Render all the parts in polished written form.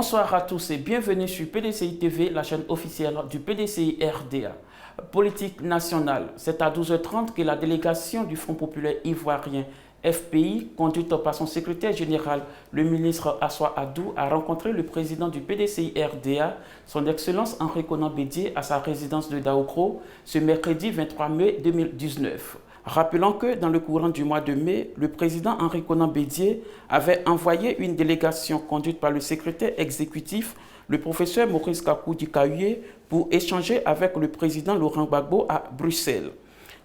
Bonsoir à tous et bienvenue sur PDCI TV, la chaîne officielle du PDCI RDA. Politique nationale, c'est à 12h30 que la délégation du Front populaire ivoirien FPI, conduite par son secrétaire général, le ministre Assoa Adou, a rencontré le président du PDCI RDA, son Excellence Henri Konan Bédié, à sa résidence de Daoukro, ce mercredi 23 mai 2019. Rappelons que dans le courant du mois de mai, le président Henri Konan Bédié avait envoyé une délégation conduite par le secrétaire exécutif, le professeur Maurice Kakou Dikaoué, pour échanger avec le président Laurent Gbagbo à Bruxelles.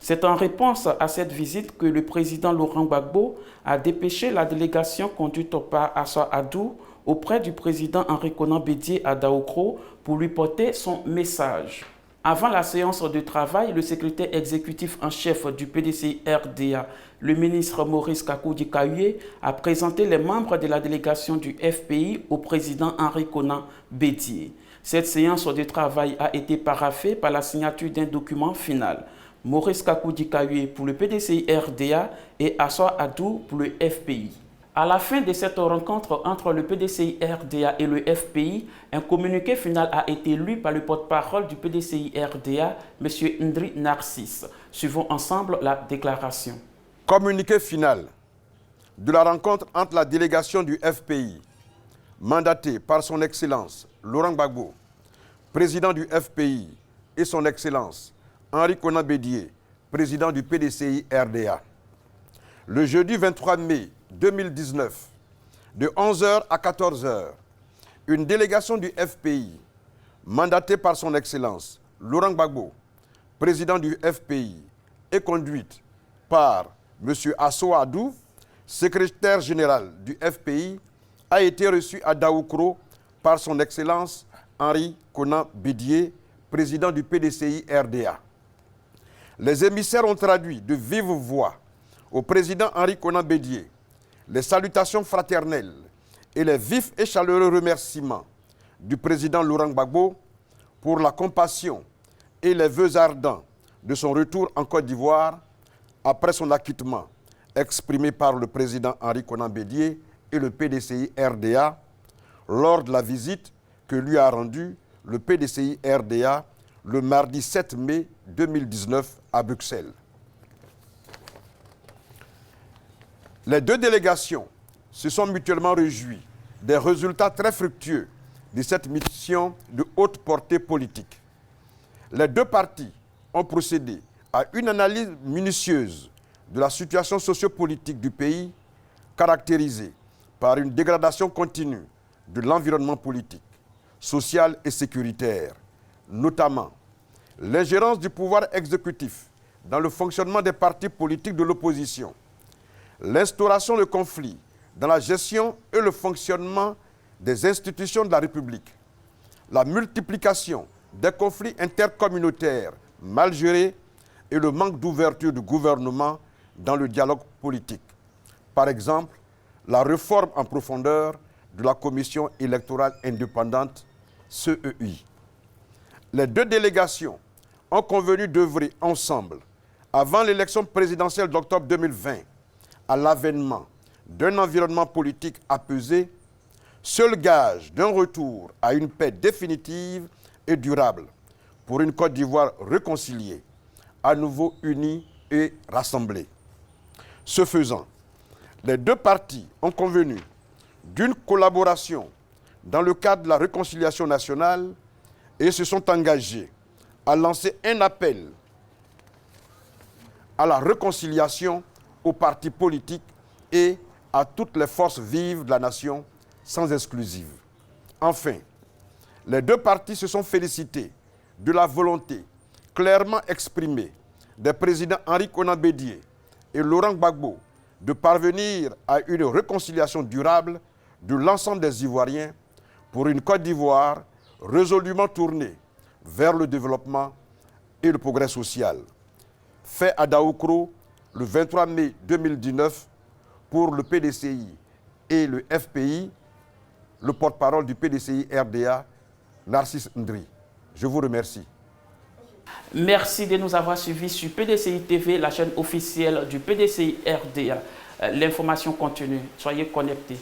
C'est en réponse à cette visite que le président Laurent Gbagbo a dépêché la délégation conduite par Assoa Adou auprès du président Henri Konan Bédié à Daoukro pour lui porter son message. Avant la séance de travail, le secrétaire exécutif en chef du PDCI RDA, le ministre Maurice Kakou Dikaoué, a présenté les membres de la délégation du FPI au président Henri Konan Bédié. Cette séance de travail a été paraphée par la signature d'un document final. Maurice Kakou Dikaoué pour le PDCI RDA et Assoa Adou pour le FPI. À la fin de cette rencontre entre le PDCI RDA et le FPI, un communiqué final a été lu par le porte-parole du PDCI RDA, M. Ndri Narcisse. Suivons ensemble la déclaration. Communiqué final de la rencontre entre la délégation du FPI, mandatée par son Excellence Laurent Gbagbo, président du FPI, et son Excellence Henri Konan Bédié, président du PDCI RDA. Le jeudi 23 mai 2019, de 11h à 14h, une délégation du FPI, mandatée par son Excellence Laurent Gbagbo, président du FPI, et conduite par M. Assoa Adou, secrétaire général du FPI, a été reçue à Daoukro par son Excellence Henri Konan Bédié, président du PDCI RDA. Les émissaires ont traduit de vive voix au président Henri Konan Bédié les salutations fraternelles et les vifs et chaleureux remerciements du président Laurent Gbagbo pour la compassion et les vœux ardents de son retour en Côte d'Ivoire après son acquittement exprimé par le président Henri Konan Bédié et le PDCI RDA lors de la visite que lui a rendue le PDCI RDA le mardi 7 mai 2019 à Bruxelles. Les deux délégations se sont mutuellement réjouies des résultats très fructueux de cette mission de haute portée politique. Les deux parties ont procédé à une analyse minutieuse de la situation sociopolitique du pays, caractérisée par une dégradation continue de l'environnement politique, social et sécuritaire, notamment l'ingérence du pouvoir exécutif dans le fonctionnement des partis politiques de l'opposition, l'instauration de conflits dans la gestion et le fonctionnement des institutions de la République, la multiplication des conflits intercommunautaires mal gérés et le manque d'ouverture du gouvernement dans le dialogue politique. Par exemple, la réforme en profondeur de la Commission électorale indépendante, CEI. Les deux délégations ont convenu d'œuvrer ensemble avant l'élection présidentielle d'octobre 2020 à l'avènement d'un environnement politique apaisé, seul gage d'un retour à une paix définitive et durable pour une Côte d'Ivoire réconciliée, à nouveau unie et rassemblée. Ce faisant, les deux parties ont convenu d'une collaboration dans le cadre de la réconciliation nationale et se sont engagés à lancer un appel à la réconciliation aux partis politiques et à toutes les forces vives de la nation, sans exclusive. Enfin, les deux parties se sont félicités de la volonté clairement exprimée des présidents Henri Konan Bédié et Laurent Gbagbo de parvenir à une réconciliation durable de l'ensemble des Ivoiriens pour une Côte d'Ivoire résolument tournée vers le développement et le progrès social. Fait à Daoukro le 23 mai 2019 pour le PDCI et le FPI, le porte-parole du PDCI RDA, Narcisse Ndri. Je vous remercie. Merci de nous avoir suivis sur PDCI TV, la chaîne officielle du PDCI RDA. L'information continue. Soyez connectés.